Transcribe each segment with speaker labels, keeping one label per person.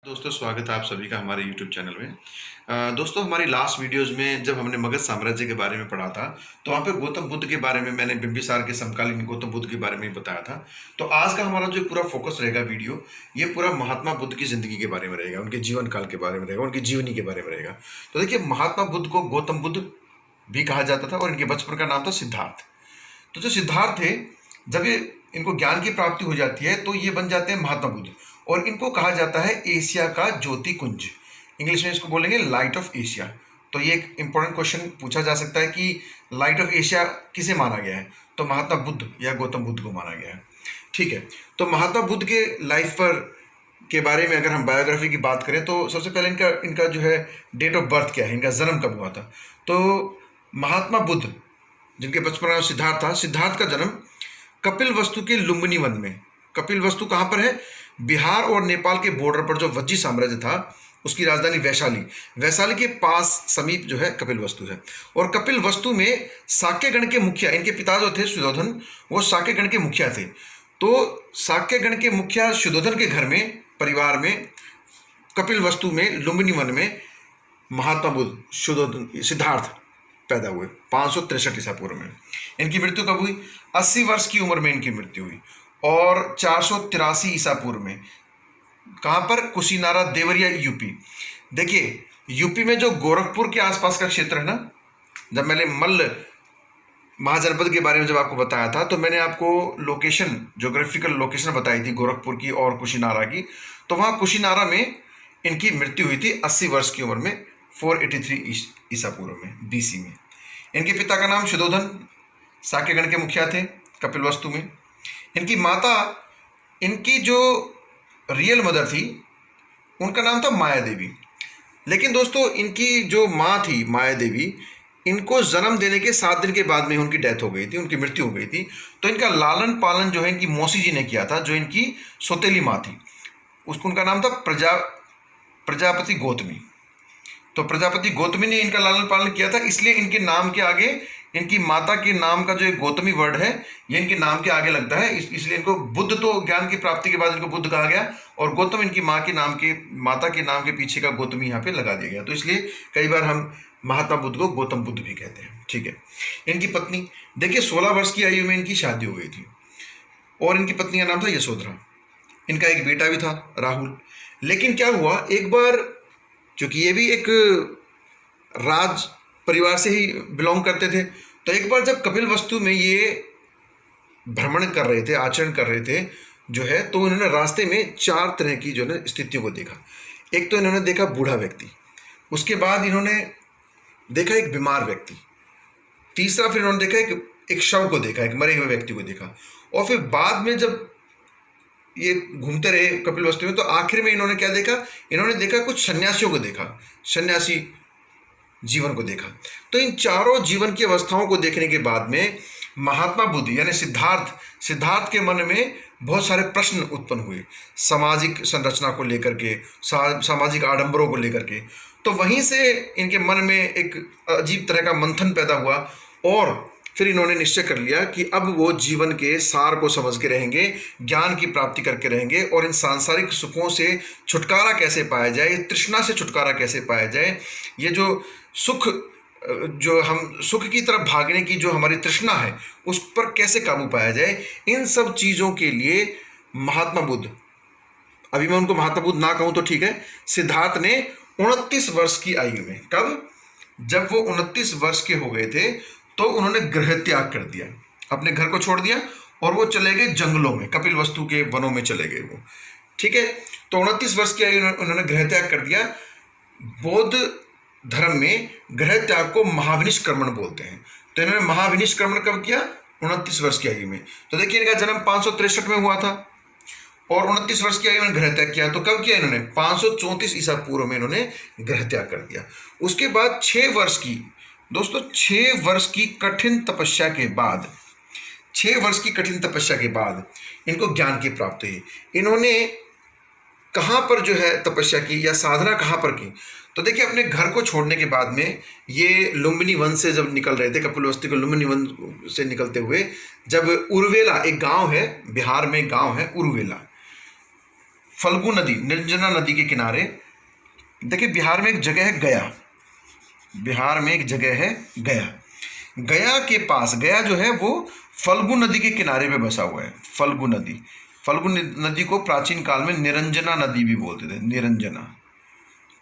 Speaker 1: दोस्तों, स्वागत है आप सभी का हमारे YouTube चैनल में। दोस्तों, हमारी लास्ट वीडियोज़ में जब हमने मगध साम्राज्य के बारे में पढ़ा था, तो वहाँ पे गौतम बुद्ध के बारे में मैंने बिंबिसार के समकालीन गौतम बुद्ध के बारे में बताया था। तो आज का हमारा जो पूरा फोकस रहेगा वीडियो, ये पूरा महात्मा बुद्ध की ज़िंदगी के बारे में रहेगा, उनके जीवन काल के बारे में रहेगा, उनकी जीवनी के बारे में रहेगा। तो देखिए, महात्मा बुद्ध को गौतम बुद्ध भी कहा जाता था और इनके बचपन का नाम था सिद्धार्थ। तो जो सिद्धार्थ थे, जब ये इनको ज्ञान की प्राप्ति हो जाती है तो ये बन जाते हैं महात्मा बुद्ध, और इनको कहा जाता है एशिया का ज्योति कुंज। इंग्लिश में इसको बोलेंगे लाइट ऑफ एशिया। तो ये एक इंपॉर्टेंट क्वेश्चन पूछा जा सकता है कि लाइट ऑफ एशिया किसे माना गया है, तो महात्मा बुद्ध या गौतम बुद्ध को माना गया है। ठीक है, तो महात्मा बुद्ध के लाइफ पर के बारे में अगर हम बायोग्राफी की बात करें तो सबसे पहले इनका इनका जो है डेट ऑफ बर्थ क्या है, इनका जन्म कब हुआ था। तो महात्मा बुद्ध, जिनके बचपन में सिद्धार्थ था, सिद्धार्थ का जन्म कपिल वस्तु के लुम्बिनी वन में। कपिल वस्तु कहाँ पर है? बिहार और नेपाल के बॉर्डर पर जो वज्जी साम्राज्य था, उसकी राजधानी वैशाली, वैशाली के पास समीप जो है कपिल वस्तु है। और कपिल वस्तु में साक्य गण के मुखिया, इनके पिता जो थे सुयोधन, वो साक्य गण के मुखिया थे। तो साक्य गण के मुखिया सुयोधन के घर में, परिवार में, कपिल वस्तु में, लुम्बिनी वन में महात्मा बुद्ध सिद्धार्थ पैदा हुए 563 ईसा पूर्व में। इनकी मृत्यु कब हुई? 80 वर्ष की उम्र में इनकी मृत्यु हुई। और 483 ईसा पूर्व में कहाँ पर? कुशीनारा, देवरिया, यूपी। देखिए, यूपी में जो गोरखपुर के आसपास का क्षेत्र है ना, जब मैंने मल्ल महाजनपद के बारे में जब आपको बताया था, तो मैंने आपको लोकेशन, ज्योग्राफिकल लोकेशन बताई थी गोरखपुर की और कुशीनारा की। तो वहाँ कुशीनारा में इनकी मृत्यु हुई थी 80 वर्ष की उम्र में, 483 ईसा पूर्व में, बीसी में। इनके पिता का नाम सुयोधन, साक्यगण के मुखिया थे कपिल वस्तु में। इनकी माता, इनकी जो रियल मदर थी, उनका नाम था माया देवी। लेकिन दोस्तों, इनकी जो माँ थी माया देवी, इनको जन्म देने के 7 दिन के बाद में उनकी डेथ हो गई थी, उनकी मृत्यु हो गई थी। तो इनका लालन पालन जो है इनकी मौसी जी ने किया था, जो इनकी सौतेली माँ थी। उसको उनका नाम था प्रजापति गौतमी। तो प्रजापति गौतमी ने इनका लालन पालन किया था, इसलिए इनके नाम के आगे, इनकी माता के नाम का जो एक गौतमी वर्ड है, ये इनके नाम के आगे लगता है। इसलिए इनको बुद्ध, तो ज्ञान की प्राप्ति के बाद इनको बुद्ध कहा गया, और गौतम इनकी माँ के नाम के, माता के नाम के पीछे का गौतमी यहाँ पे लगा दिया गया। तो इसलिए कई बार हम महात्मा बुद्ध को गौतम बुद्ध भी कहते हैं। ठीक है, इनकी पत्नी, देखिए 16 वर्ष की आयु में इनकी शादी हो गई थी, और इनकी पत्नी का नाम था यशोधरा। इनका एक बेटा भी था, राहुल। लेकिन क्या हुआ, एक बार, क्योंकि ये भी एक राज परिवार से ही बिलोंग करते थे, तो एक बार जब कपिल वस्तु में ये भ्रमण कर रहे थे, आचरण कर रहे थे जो है, तो इन्होंने रास्ते में 4 तरह की जो है स्थितियों को देखा। एक तो इन्होंने देखा बूढ़ा व्यक्ति, उसके बाद इन्होंने देखा एक बीमार व्यक्ति, तीसरा फिर इन्होंने देखा एक शव को देखा, एक मरे हुए व्यक्ति को देखा। और फिर बाद में जब ये घूमते रहे कपिल वस्तु में, तो आखिर में इन्होंने क्या देखा? इन्होंने देखा कुछ सन्यासियों को देखा, सन्यासी जीवन को देखा। तो इन चारों जीवन की अवस्थाओं को देखने के बाद में महात्मा बुद्ध यानी सिद्धार्थ के मन में बहुत सारे प्रश्न उत्पन्न हुए, सामाजिक संरचना को लेकर के, सामाजिक आडंबरों को लेकर के। तो वहीं से इनके मन में एक अजीब तरह का मंथन पैदा हुआ, और फिर इन्होंने निश्चय कर लिया कि अब वो जीवन के सार को समझ के रहेंगे, ज्ञान की प्राप्ति करके रहेंगे, और इन सांसारिक सुखों से छुटकारा कैसे पाया जाए, तृष्णा से छुटकारा कैसे पाया जाए, ये जो सुख, जो हम सुख की तरफ भागने की जो हमारी तृष्णा है, उस पर कैसे काबू पाया जाए, इन सब चीज़ों के लिए महात्मा बुद्ध, अभी मैं उनको महात्मा बुद्ध ना कहूँ तो ठीक है, सिद्धार्थ ने 29 वर्ष की आयु में, कब? जब वो 29 वर्ष के हो गए थे, तो उन्होंने गृह त्याग कर दिया, अपने घर को छोड़ दिया, और वो चले गए जंगलों में, कपिल वस्तु के वनों में चले गए वो। ठीक है, तो 29 वर्ष की आयु उन्होंने गृह त्याग कर दिया। बौद्ध धर्म में गृह त्याग को महाविनिष्क्रमण बोलते हैं। तो इन्होंने महाविनिष्क्रमण कब किया? 29 वर्ष की आयु में। तो देखिए, इनका जन्म 563 में हुआ था, और 29 वर्ष की आयु में गृह त्याग किया। तो कब किया इन्होंने? 534 ईसा पूर्व में इन्होंने गृह त्याग कर दिया। उसके बाद 6 वर्ष की, दोस्तों 6 वर्ष की कठिन तपस्या के बाद, 6 वर्ष की कठिन तपस्या के बाद इनको ज्ञान की प्राप्ति हुई। इन्होंने कहाँ पर जो है तपस्या की, या साधना कहाँ पर की? तो देखिए, अपने घर को छोड़ने के बाद में ये लुम्बिनी वन से जब निकल रहे थे, कपिल वस्तु के लुम्बिनी वन से निकलते हुए, जब उर्वेला, एक गांव है बिहार में, गांव है उर्वेला, फल्गु नदी, निरंजना नदी के किनारे। देखिए बिहार में एक जगह है गया, बिहार में एक जगह है गया, गया के पास, गया जो है वो फल्गु नदी के किनारे पे बसा हुआ है। फल्गु नदी, फल्गु नदी को प्राचीन काल में निरंजना नदी भी बोलते थे, निरंजना।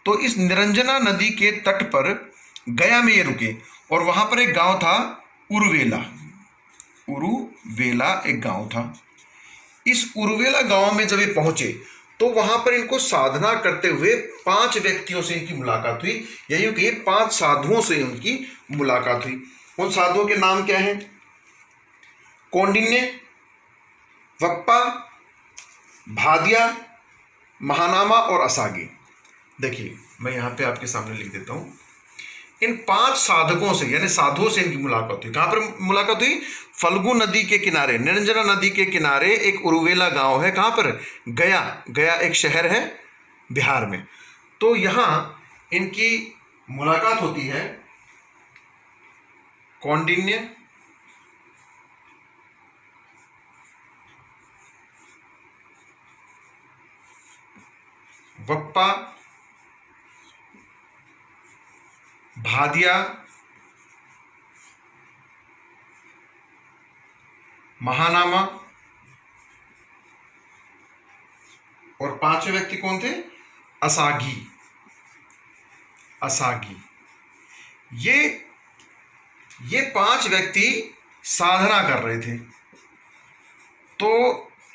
Speaker 1: तो इस निरंजना नदी के तट पर गया में ये रुके और वहां पर एक गांव था उरुवेला, उरुवेला एक गांव था। इस उरुवेला गांव में जब ये पहुंचे तो वहां पर इनको साधना करते हुए 5 व्यक्तियों से इनकी मुलाकात हुई, यही कि 5 साधुओं से उनकी मुलाकात हुई। उन साधुओं के नाम क्या हैं? कौंडिन्य, वप्पा, भादिया, महानामा और असागी। देखिए मैं यहाँ पे आपके सामने लिख देता हूँ। इन 5 साधकों से यानी साधुओं से इनकी मुलाकात हुई। कहाँ पर मुलाकात हुई? फल्गु नदी के किनारे, निरंजना नदी के किनारे एक उरुवेला गांव है। कहाँ पर? गया। गया एक शहर है बिहार में। तो यहाँ इनकी मुलाकात होती है कौंडिन्य, वप्पा, भादिया, महानामा और 5वें व्यक्ति कौन थे? असागी। असागी। ये 5 व्यक्ति साधना कर रहे थे। तो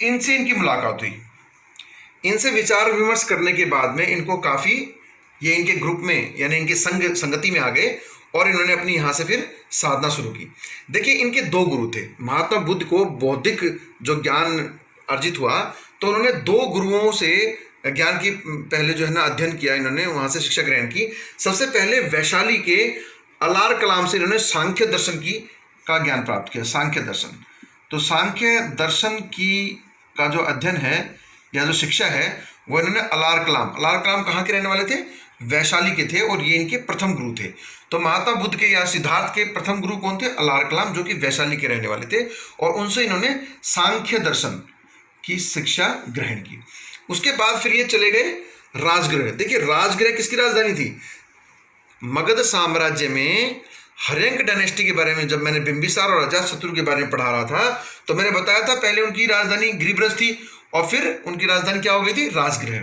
Speaker 1: इनसे इनकी मुलाकात हुई। इनसे विचार विमर्श करने के बाद में इनको काफ़ी, ये इनके ग्रुप में यानी इनके संगति में आ गए और इन्होंने अपनी यहाँ से फिर साधना शुरू की। देखिए इनके 2 गुरु थे। महात्मा बुद्ध को बौद्धिक जो ज्ञान अर्जित हुआ तो उन्होंने 2 गुरुओं से ज्ञान की पहले जो है ना अध्ययन किया, इन्होंने वहाँ से शिक्षा ग्रहण की। सबसे पहले वैशाली के अलार कलाम से इन्होंने सांख्य दर्शन का ज्ञान प्राप्त किया, सांख्य दर्शन। तो सांख्य दर्शन का जो अध्ययन है या जो शिक्षा है वो इन्होंने अलार कलाम कहाँ के रहने वाले थे? वैशाली के थे और ये इनके प्रथम गुरु थे। तो महात्मा बुद्ध के या सिद्धार्थ के प्रथम गुरु कौन थे? अलार कलाम, जो कि वैशाली के रहने वाले थे और उनसे इन्होंने सांख्य दर्शन की शिक्षा ग्रहण की। उसके बाद फिर ये चले गए राजगृह। देखिए राजगृह किसकी राजधानी थी? मगध साम्राज्य में हर्यंक डायनेस्टी के बारे में जब मैंने बिंबिसार और अजातशत्रु के बारे में पढ़ा रहा था तो मैंने बताया था पहले उनकी राजधानी गिरिब्रज थी और फिर उनकी राजधानी क्या हो गई थी? राजगृह।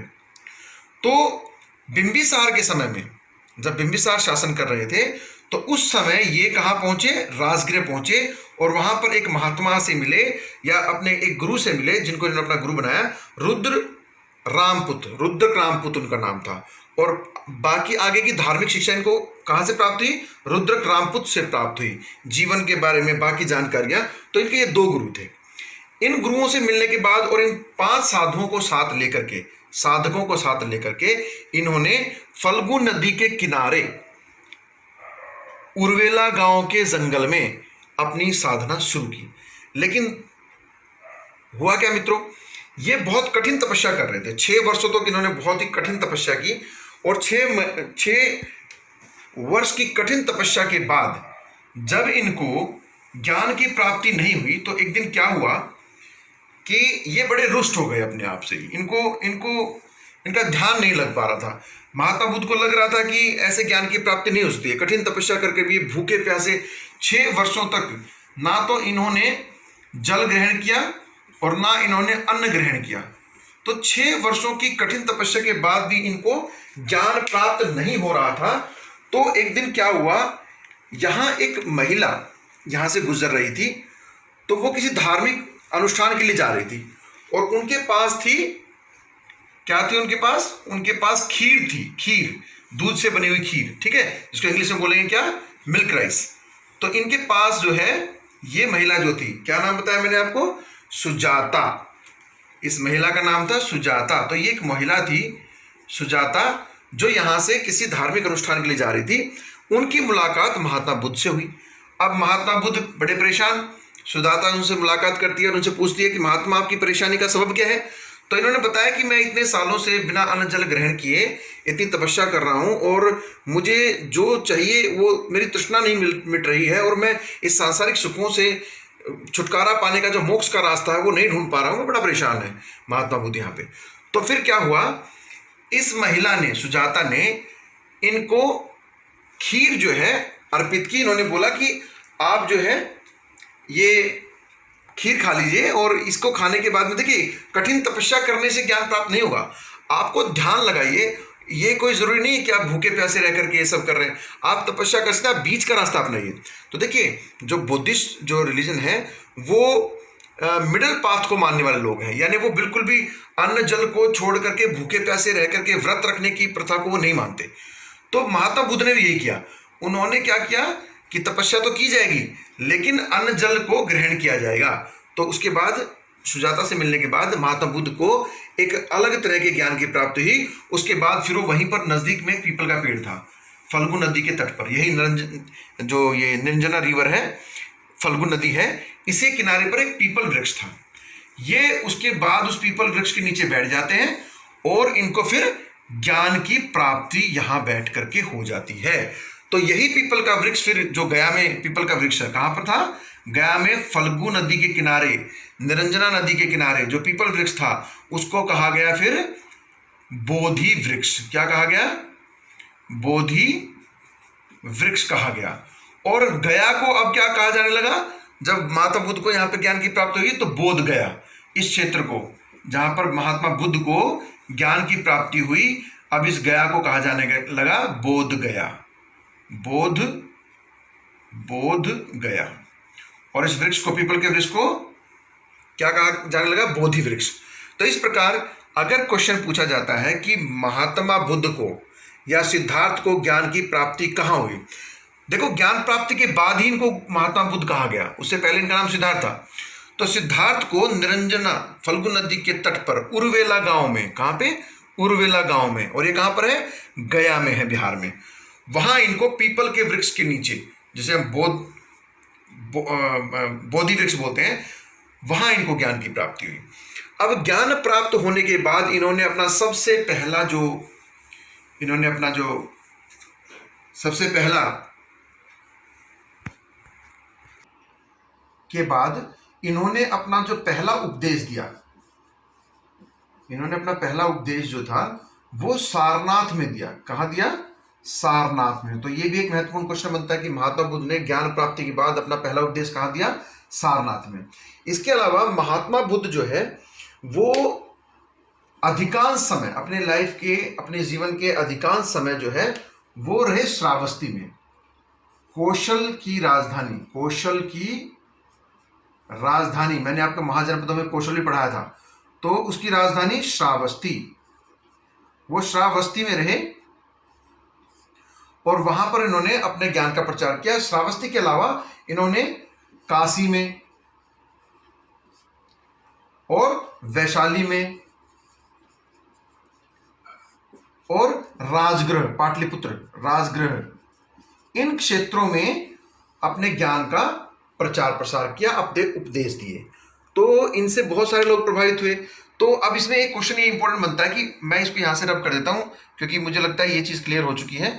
Speaker 1: तो बिंबिसार के समय में जब बिंबिसार शासन कर रहे थे तो उस समय ये कहाँ पहुंचे? राजगृह पहुंचे और वहां पर एक महात्मा से मिले या अपने एक गुरु से मिले जिनको इन्होंने अपना गुरु बनाया, रुद्र रामपुत उनका नाम था। और बाकी आगे की धार्मिक शिक्षा इनको कहाँ से प्राप्त हुई? रुद्र रामपुत से प्राप्त हुई। जीवन के बारे में बाकी जानकारियां, तो इनके ये 2 गुरु थे। इन गुरुओं से मिलने के बाद और इन 5 साधुओं को साथ लेकर के इन्होंने फल्गु नदी के किनारे उरुवेला गांव के जंगल में अपनी साधना शुरू की। लेकिन हुआ क्या मित्रों? ये बहुत कठिन तपस्या कर रहे थे। 6 वर्षों तक इन्होंने बहुत ही कठिन तपस्या की और 6 वर्ष की कठिन तपस्या के बाद जब इनको ज्ञान की प्राप्ति नहीं हुई तो एक दिन क्या हुआ कि ये बड़े रुष्ट हो गए अपने आप से। इनका ध्यान नहीं लग पा रहा था। महात्मा बुद्ध को लग रहा था कि ऐसे ज्ञान की प्राप्ति नहीं हो सकती है। कठिन तपस्या करके भी भूखे प्यासे 6 वर्षों तक ना तो इन्होंने जल ग्रहण किया और ना इन्होंने अन्न ग्रहण किया। तो 6 वर्षों की कठिन तपस्या के बाद भी इनको ज्ञान प्राप्त नहीं हो रहा था। तो एक दिन क्या हुआ, यहाँ एक महिला यहाँ से गुजर रही थी तो वो किसी धार्मिक अनुष्ठान के लिए जा रही थी और उनके पास थी, क्या थी उनके पास खीर थी, खीर, दूध से बनी हुई खीर, ठीक है, जिसको इंग्लिश में बोलेंगे क्या? Milk rice. तो इनके पास जो है ये महिला जो थी, क्या नाम बताया मैंने आपको? सुजाता। इस महिला का नाम था सुजाता। तो ये एक महिला थी सुजाता जो यहाँ से किसी धार्मिक अनुष्ठान के लिए जा रही थी। उनकी मुलाकात महात्मा बुद्ध से हुई। अब महात्मा बुद्ध बड़े परेशान, सुजाता उनसे मुलाकात करती है और उनसे पूछती है कि महात्मा आपकी परेशानी का सबब क्या है? तो इन्होंने बताया कि मैं इतने सालों से बिना अन्न जल ग्रहण किए इतनी तपस्या कर रहा हूँ और मुझे जो चाहिए वो मेरी तृष्णा नहीं मिट रही है और मैं इस सांसारिक सुखों से छुटकारा पाने का जो मोक्ष का रास्ता है वो नहीं ढूंढ पा रहा हूँ, मैं बड़ा परेशान है महात्मा बुद्ध यहाँ पे। तो फिर क्या हुआ, इस महिला ने, सुजाता ने, इनको खीर जो है अर्पित की। इन्होंने बोला कि आप जो है ये खीर खा लीजिए, और इसको खाने के बाद में देखिए, कठिन तपस्या करने से ज्ञान प्राप्त नहीं होगा, आपको ध्यान लगाइए। ये कोई जरूरी नहीं है कि आप भूखे प्यासे रह करके ये सब कर रहे हैं, आप तपस्या कर सकते हैं, आप बीच का रास्ता अपनाइए। तो देखिए, जो बुद्धिस्ट जो रिलीजन है वो मिडिल पाथ को मानने वाले लोग हैं, यानी वो बिल्कुल भी अन्न जल को छोड़ करके भूखे प्यासे रह करके व्रत रखने की प्रथा को वो नहीं मानते। तो महात्मा बुद्ध ने भी यही किया। उन्होंने क्या किया कि तपस्या तो की जाएगी, लेकिन अन्न जल को ग्रहण किया जाएगा। तो उसके बाद सुजाता से मिलने के बाद महात्मा बुद्ध को एक अलग तरह के ज्ञान की प्राप्ति हुई। उसके बाद फिर वो वहीं पर नजदीक में एक पीपल का पेड़ था, फल्गु नदी के तट पर, यही निरंजन जो ये निरंजना रिवर है, फल्गु नदी है, इसी किनारे पर एक पीपल वृक्ष था। ये उसके बाद उस पीपल वृक्ष के नीचे बैठ जाते हैं और इनको फिर ज्ञान की प्राप्ति यहां बैठ करके हो जाती है। तो यही पीपल का वृक्ष फिर जो गया में पीपल का वृक्ष है, कहां पर था, गया में फल्गु नदी के किनारे, निरंजना नदी के किनारे जो पीपल वृक्ष था उसको कहा गया फिर बोधि वृक्ष। क्या कहा गया, बोधि वृक्ष कहा गया। और गया को अब क्या कहा जाने लगा, जब महात्मा बुद्ध को यहां पर ज्ञान की प्राप्ति हुई तो बोध गया, इस क्षेत्र को जहां पर महात्मा बुद्ध को ज्ञान की प्राप्ति हुई, अब इस गया को कहा जाने लगा बोध गया, बोध गया। और इस वृक्ष को, पीपल के वृक्ष को क्या कहा जाने लगा, बोधि वृक्ष। तो इस प्रकार अगर क्वेश्चन पूछा जाता है कि महात्मा बुद्ध को या सिद्धार्थ को ज्ञान की प्राप्ति कहां हुई, देखो ज्ञान प्राप्ति के बाद ही इनको महात्मा बुद्ध कहा गया, उससे पहले इनका नाम सिद्धार्थ था। तो सिद्धार्थ को निरंजना फल्गु नदी के तट पर उर्वेला गांव में, कहां पे, उर्वेला गांव में, और ये कहां पर है, गया में है, बिहार में। वहां इनको पीपल के वृक्ष के नीचे, जिसे हम बोधि वृक्ष बोलते हैं, वहां इनको ज्ञान की प्राप्ति हुई। अब ज्ञान प्राप्त होने के बाद इन्होंने अपना सबसे पहला के बाद इन्होंने अपना जो पहला उपदेश दिया, इन्होंने अपना पहला उपदेश जो था वो सारनाथ में दिया। कहां दिया, सारनाथ में। तो ये भी एक महत्वपूर्ण क्वेश्चन बनता है कि महात्मा बुद्ध ने ज्ञान प्राप्ति के बाद अपना पहला उपदेश कहां दिया, सारनाथ में। इसके अलावा महात्मा बुद्ध जो है वो अधिकांश समय अपने लाइफ के, अपने जीवन के अधिकांश समय जो है वो रहे श्रावस्ती में, कौशल की राजधानी, मैंने आपको महाजनपदों में कौशल भी पढ़ाया था, तो उसकी राजधानी श्रावस्ती, वो श्रावस्ती में रहे और वहां पर इन्होंने अपने ज्ञान का प्रचार किया। श्रावस्ती के अलावा इन्होंने काशी में और वैशाली में और राजगृह, पाटलिपुत्र, राजगृह, इन क्षेत्रों में अपने ज्ञान का प्रचार प्रसार किया, अपने उपदेश दिए। तो इनसे बहुत सारे लोग प्रभावित हुए। तो अब इसमें एक क्वेश्चन ये इंपॉर्टेंट बनता है कि मैं इसको यहां से रब कर देता हूं, क्योंकि मुझे लगता है ये चीज क्लियर हो चुकी है।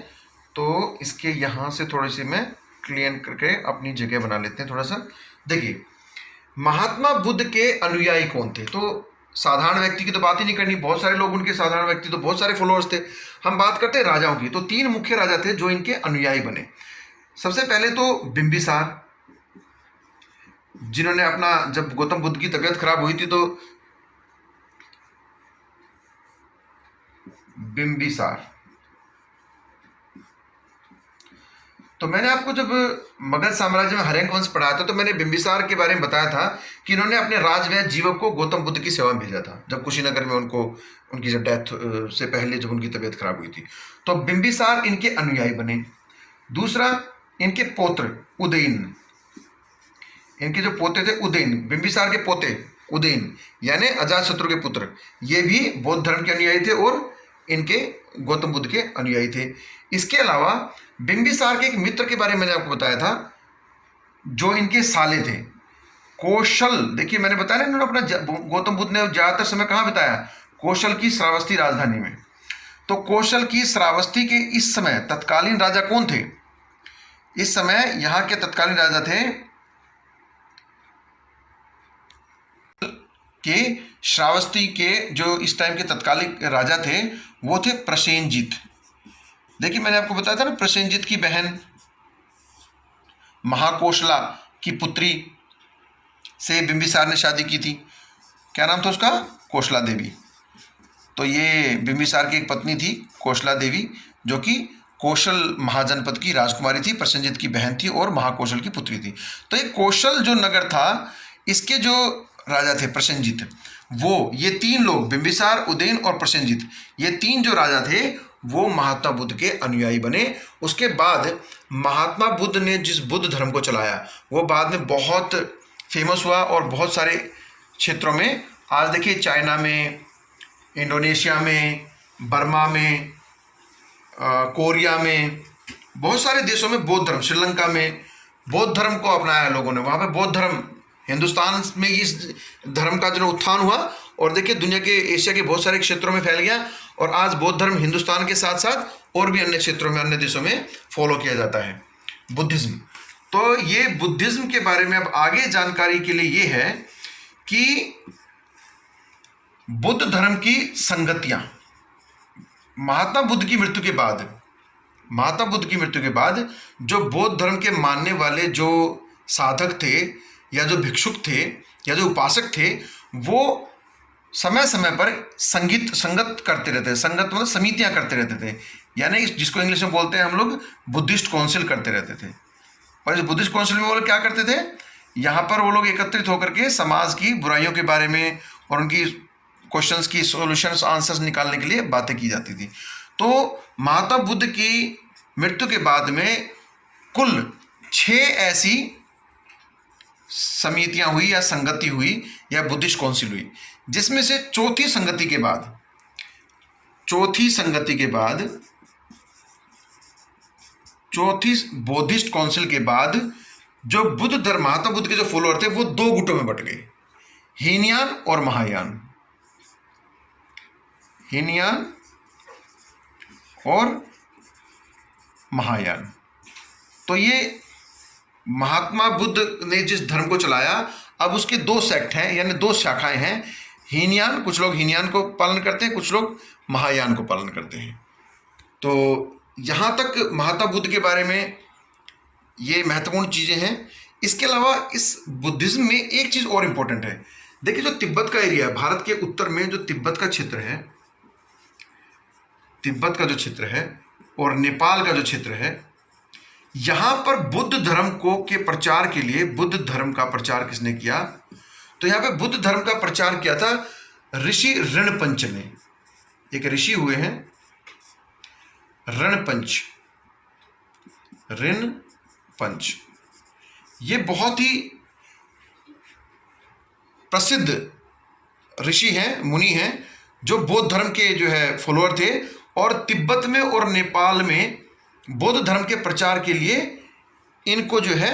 Speaker 1: तो इसके यहां से थोड़ी सी मैं क्लियर करके अपनी जगह बना लेते हैं थोड़ा सा। देखिए, महात्मा बुद्ध के अनुयायी कौन थे, तो साधारण व्यक्ति की तो बात ही नहीं करनी, बहुत सारे लोग उनके, साधारण व्यक्ति तो बहुत सारे फॉलोअर्स थे। हम बात करते हैं राजाओं की। तो 3 मुख्य राजा थे जो इनके अनुयायी बने। सबसे पहले तो बिंबिसार, जिन्होंने अपना, जब गौतम बुद्ध की तबीयत खराब हुई थी तो बिंबिसार, तो मैंने आपको जब मगध साम्राज्य में हर्यंक वंश पढ़ाया था तो मैंने बिंबिसार के बारे में बताया था कि इन्होंने अपने राजवैद्य जीवक को गौतम बुद्ध की सेवा में भेजा था, जब कुशीनगर में उनकी जब डेथ से पहले जब उनकी तबीयत खराब हुई थी। तो बिंबिसार इनके अनुयायी बने। दूसरा, इनके पौत्र उदयन, इनके जो पोते थे उदयन, बिंबिसार के पोते उदयन यानी अजातशत्रु के पुत्र, ये भी बौद्ध धर्म के अनुयायी थे और इनके गौतम बुद्ध के अनुयायी थे। इसके अलावा बिंबिसार के एक मित्र के बारे में मैंने आपको बताया था, जो इनके साले थे, कौशल। देखिए मैंने बताया ना, इन्होंने अपना, गौतम बुद्ध ने ज्यादातर समय कहाँ बिताया, कौशल की श्रावस्ती राजधानी में। तो कौशल की श्रावस्ती के इस समय तत्कालीन राजा कौन थे, इस समय यहाँ के तत्कालीन राजा थे के श्रावस्ती के जो इस टाइम के तत्कालिक राजा थे वो थे प्रसेनजीत। देखिए मैंने आपको बताया था ना, प्रसेनजीत की बहन महाकोशला की पुत्री से बिंबिसार ने शादी की थी। क्या नाम था उसका? कोशला देवी। तो ये बिंबिसार की एक पत्नी थी कोशला देवी, जो कि कौशल महाजनपद की राजकुमारी थी, प्रसेनजीत की बहन थी और महाकौशल की पुत्री थी। तो ये कौशल जो नगर था, इसके जो राजा थे प्रसेनजीत, वो ये तीन लोग बिंबिसार, उदयन और प्रसेनजीत, ये तीन जो राजा थे वो महात्मा बुद्ध के अनुयायी बने। उसके बाद महात्मा बुद्ध ने जिस बुद्ध धर्म को चलाया वो बाद में बहुत फेमस हुआ और बहुत सारे क्षेत्रों में, आज देखिए चाइना में, इंडोनेशिया में, बर्मा में, कोरिया में, बहुत सारे देशों में बौद्ध धर्म, श्रीलंका में बौद्ध धर्म को अपनाया लोगों ने। वहाँ पे बौद्ध धर्म, हिंदुस्तान में इस धर्म का जो उत्थान हुआ और देखिए दुनिया के, एशिया के बहुत सारे क्षेत्रों में फैल गया और आज बौद्ध धर्म हिंदुस्तान के साथ साथ और भी अन्य क्षेत्रों में, अन्य देशों में फॉलो किया जाता है बुद्धिज्म। तो ये बुद्धिज्म के बारे में अब आगे जानकारी के लिए ये है कि बुद्ध धर्म की संगतियां महात्मा बुद्ध की मृत्यु के बाद, महात्मा बुद्ध की मृत्यु के बाद जो बौद्ध धर्म के मानने वाले जो साधक थे या जो भिक्षुक थे या जो उपासक थे, वो समय समय पर संगत करते रहते। संगत मतलब समितियां करते रहते थे, यानी जिसको इंग्लिश में बोलते हैं हम लोग बुद्धिस्ट काउंसिल करते रहते थे। और इस बुद्धिस्ट काउंसिल में वो लोग क्या करते थे, यहाँ पर वो लोग एकत्रित होकर के समाज की बुराइयों के बारे में और उनकी क्वेश्चंस की सॉल्यूशंस, आंसर्स निकालने के लिए बातें की जाती थी। तो महात्मा बुद्ध की मृत्यु के बाद में कुल 6 ऐसी समितियां हुई या संगति हुई या बुद्धिस्ट काउंसिल हुई, जिसमें से चौथी संगति के बाद, चौथी बौद्धिस्ट काउंसिल के बाद जो बुद्ध धर्म, महात्मा बुद्ध के जो फॉलोअर थे वो 2 गुटों में बट गए, हीनयान और महायान। हीनयान और महायान। तो ये महात्मा बुद्ध ने जिस धर्म को चलाया, अब उसके 2 सेक्ट हैं, यानी 2 शाखाएं हैं। हीनयान, कुछ लोग हीनयान को पालन करते हैं, कुछ लोग महायान को पालन करते हैं। तो यहाँ तक महात्मा बुद्ध के बारे में ये महत्वपूर्ण चीज़ें हैं। इसके अलावा इस बुद्धिज्म में एक चीज़ और इम्पोर्टेंट है। देखिए जो तिब्बत का एरिया है, भारत के उत्तर में जो तिब्बत का क्षेत्र है, तिब्बत का जो क्षेत्र है और नेपाल का जो क्षेत्र है, यहाँ पर बुद्ध धर्म को के प्रचार के लिए, बुद्ध धर्म का प्रचार किसने किया? तो यहाँ पे बुद्ध धर्म का प्रचार किया था ऋषि ऋणपंच ने। एक ऋषि हुए हैं ऋणपंच, ऋणपंच। ये बहुत ही प्रसिद्ध ऋषि हैं, मुनि हैं, जो बौद्ध धर्म के जो है फॉलोअर थे और तिब्बत में और नेपाल में बौद्ध धर्म के प्रचार के लिए इनको जो है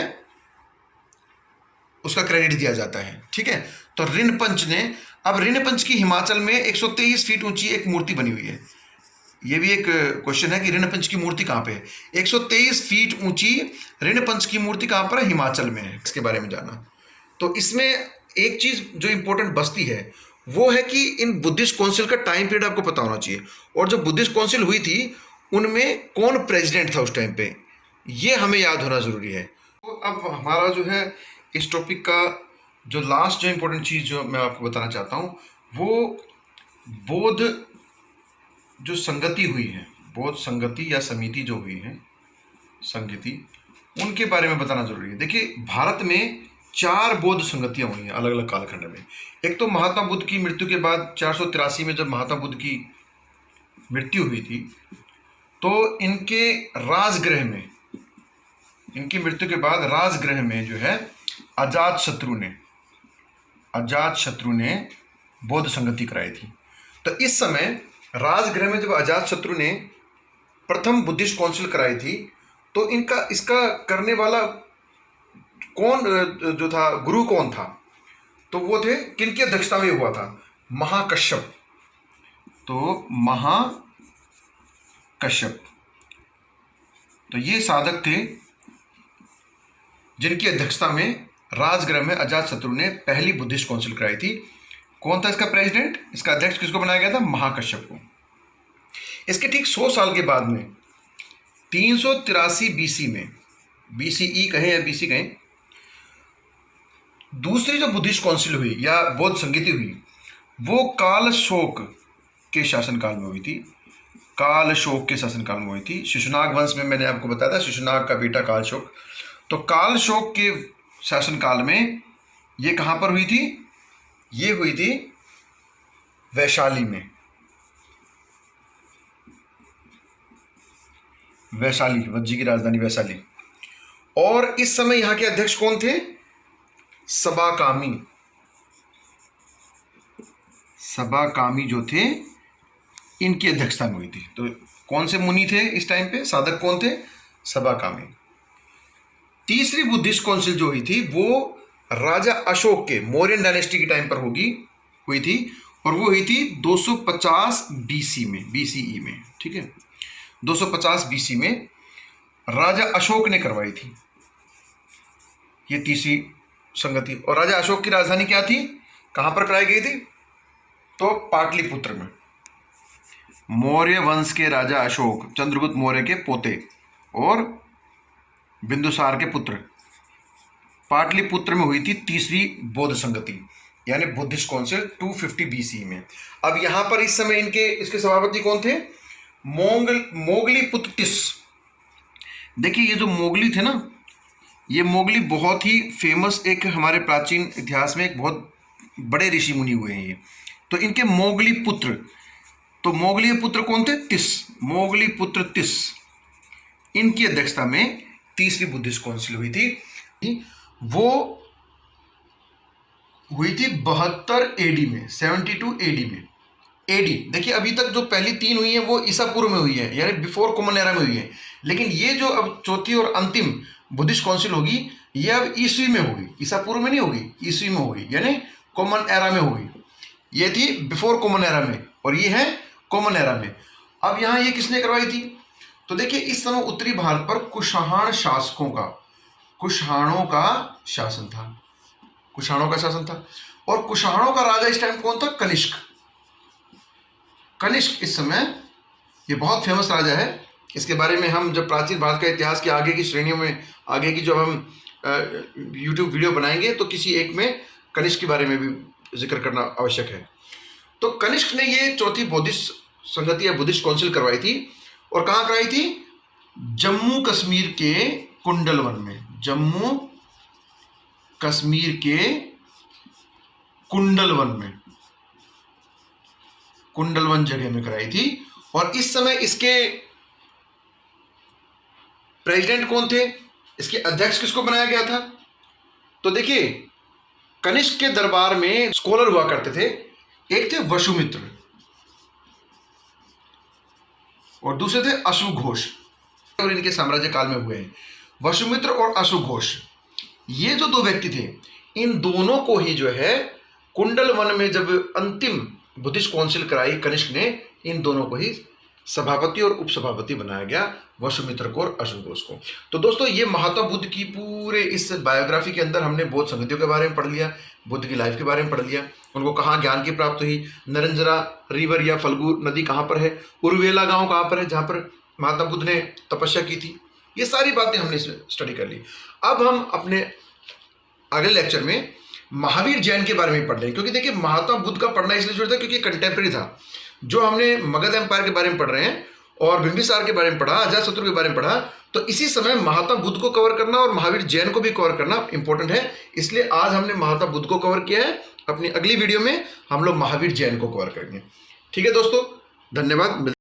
Speaker 1: उसका क्रेडिट दिया जाता है। ठीक है, तो ऋणपंच ने, अब ऋणपंच की हिमाचल में 123 फीट ऊंची एक मूर्ति बनी हुई है। ये भी एक क्वेश्चन है कि ऋणपंच की मूर्ति कहाँ पे है। 123 फीट ऊंची ऋणपंच की मूर्ति कहाँ पर है? हिमाचल में है। इसके बारे में जाना, तो इसमें एक चीज जो इंपॉर्टेंट बसती है वो है कि इन बुद्धिस्ट काउंसिल का टाइम पीरियड आपको पता होना चाहिए, और जो बुद्धिस्ट काउंसिल हुई थी उनमें कौन प्रेसिडेंट था उस टाइम पे, ये हमें याद होना जरूरी है। तो अब हमारा जो है इस टॉपिक का जो लास्ट जो इंपॉर्टेंट चीज़ जो मैं आपको बताना चाहता हूँ, वो बौद्ध जो संगति हुई है, बौद्ध संगति या समिति जो हुई है, संगति, उनके बारे में बताना जरूरी है। देखिए भारत में 4 बौद्ध संगतियाँ हुई हैं अलग अलग कालखंड में। एक तो महात्मा बुद्ध की मृत्यु के बाद 483 में जब महात्मा बुद्ध की मृत्यु हुई थी, तो इनके राजगृह में, इनकी मृत्यु के बाद राजगृह में जो है अजातशत्रु ने बौद्ध संगति कराई थी। तो इस समय राजगृह में जब अजातशत्रु ने प्रथम बुद्धिस्ट काउंसिल कराई थी, तो इसका करने वाला कौन जो था, गुरु कौन था? तो वो थे, किनकी अध्यक्षता में हुआ था? महाकश्यप। तो महाकश्यप, तो ये साधक थे जिनकी अध्यक्षता में राजगृह में अजातशत्रु ने पहली बुद्धिस्ट काउंसिल कराई थी। कौन था इसका प्रेसिडेंट? इसका अध्यक्ष किसको बनाया गया था? महाकश्यप को। इसके ठीक 100 साल के बाद में 383 बीसी में, बीसीई कहें या बीसी कहें, दूसरी जो बुद्धिस्ट काउंसिल हुई या बौद्ध संगति हुई वो कालशोक के शासनकाल में हुई थी। कालशोक के शासनकाल में हुई थी। शिशुनाग वंश में मैंने आपको बताया था, शिशुनाग का बेटा कालशोक। तो कालशोक के शासनकाल में ये कहाँ पर हुई थी? ये हुई थी वैशाली में। वैशाली, वज्जी की राजधानी वैशाली। और इस समय यहां के अध्यक्ष कौन थे? सबाकामी। सबाकामी जो थे, इनकी अध्यक्षता में हुई थी। तो कौन से मुनि थे इस टाइम पे? साधक कौन थे? सबाकामी। तीसरी बुद्धिस्ट काउंसिल जो हुई थी वो राजा अशोक के, मौर्यन डायनेस्टी के टाइम पर हुई थी, और वो हुई थी 250 बीसी में, बीसीई में। ठीक है, 250 बीसी में राजा अशोक ने करवाई थी ये तीसरी संगति। और राजा अशोक की राजधानी क्या थी? कहां पर कराई गई थी? तो पाटलिपुत्र में। मौर्य वंश के राजा अशोक, चंद्रगुप्त मौर्य के पोते और बिंदुसार के पुत्र, पाटलिपुत्र में हुई थी तीसरी बौद्ध संगति, यानी बुद्धिस्ट काउंसिल 250 बीसी में। अब यहां पर इस समय इसके सभापति कौन थे? मोगली पुत्र तिस। देखिए ये जो मोगली थे ना, ये मोगली बहुत ही फेमस, एक हमारे प्राचीन इतिहास में एक बहुत बड़े ऋषि मुनि हुए हैं ये। तो इनके मोगली पुत्र, तो मोगली पुत्र कौन थे? तिस। मोगली पुत्र तिस, इनकी अध्यक्षता में तीसरी बुद्धिस्ट काउंसिल हुई थी। वो हुई थी 72 एडी में, 72 एडी में। एडी, देखिए अभी तक जो पहली 3 हुई है वो ईसा पूर्व में हुई है, यानी बिफोर कॉमन एरा में हुई है। लेकिन ये जो अब चौथी और अंतिम बुद्धिस्ट काउंसिल होगी ये अब ईस्वी में होगी, ईसा पूर्व में नहीं होगी, ईस्वी में होगी, यानी कॉमन एरा में होगी। ये थी बिफोर कॉमन एरा में और ये है कॉमन एरा में। अब यहाँ ये किसने करवाई थी? तो देखिए इस समय उत्तरी भारत पर कुषाण शासकों का, कुषाणों का शासन था, कुषाणों का शासन था। और कुषाणों का राजा इस टाइम कौन था? कनिष्क। कनिष्क इस समय ये बहुत फेमस राजा है। इसके बारे में हम जब प्राचीन भारत का इतिहास की आगे की श्रेणियों में, आगे की जब हम YouTube वीडियो बनाएंगे तो किसी एक में कनिष्क के बारे में भी जिक्र करना आवश्यक है। तो कनिष्क ने ये चौथी बुद्धिस्ट संगति या बुद्धिस्ट काउंसिल करवाई थी। और कहाँ कराई थी? जम्मू कश्मीर के कुंडलवन में। जम्मू कश्मीर के कुंडलवन में, कुंडलवन जगह में कराई थी। और इस समय इसके प्रेसिडेंट कौन थे? इसके अध्यक्ष किसको बनाया गया था? तो देखिए कनिष्क के दरबार में स्कॉलर हुआ करते थे। एक थे वसुमित्र और दूसरे थे अश्वघोष, और इनके साम्राज्य काल में हुए हैं। वसुमित्र और अश्वघोष, ये जो 2 व्यक्ति थे, इन दोनों को ही जो है कुंडलवन में जब अंतिम बुद्धिस्ट काउंसिल कराई कनिष्क ने, इन दोनों को ही सभापति और उपसभापति बनाया गया, वसुमित्र को और अश्वघोष को। तो दोस्तों ये महात्मा बुद्ध की पूरे इस बायोग्राफी के अंदर हमने बौद्ध संगतियों के बारे में पढ़ लिया, बुद्ध की लाइफ के बारे में पढ़ लिया, उनको कहाँ ज्ञान की प्राप्त हुई, नरेंजरा रिवर या फल्गु नदी कहाँ पर है, उर्वेला गांव कहाँ पर है जहाँ पर महात्मा बुद्ध ने तपस्या की थी, ये सारी बातें हमने इसमें स्टडी कर ली। अब हम अपने अगले लेक्चर में महावीर जैन के बारे में पढ़ लेंगे, क्योंकि देखिए महात्मा बुद्ध का पढ़ना इसलिए जरूरत है क्योंकि कंटेम्प्रेरी था। जो हमने मगध एम्पायर के बारे में पढ़ रहे हैं और बिंबिसार के बारे में पढ़ा, अजातशत्रु के बारे में पढ़ा, तो इसी समय महात्मा बुद्ध को कवर करना और महावीर जैन को भी कवर करना इंपॉर्टेंट है। इसलिए आज हमने महात्मा बुद्ध को कवर किया है। अपनी अगली वीडियो में हम लोग महावीर जैन को कवर करेंगे। ठीक है दोस्तों, धन्यवाद।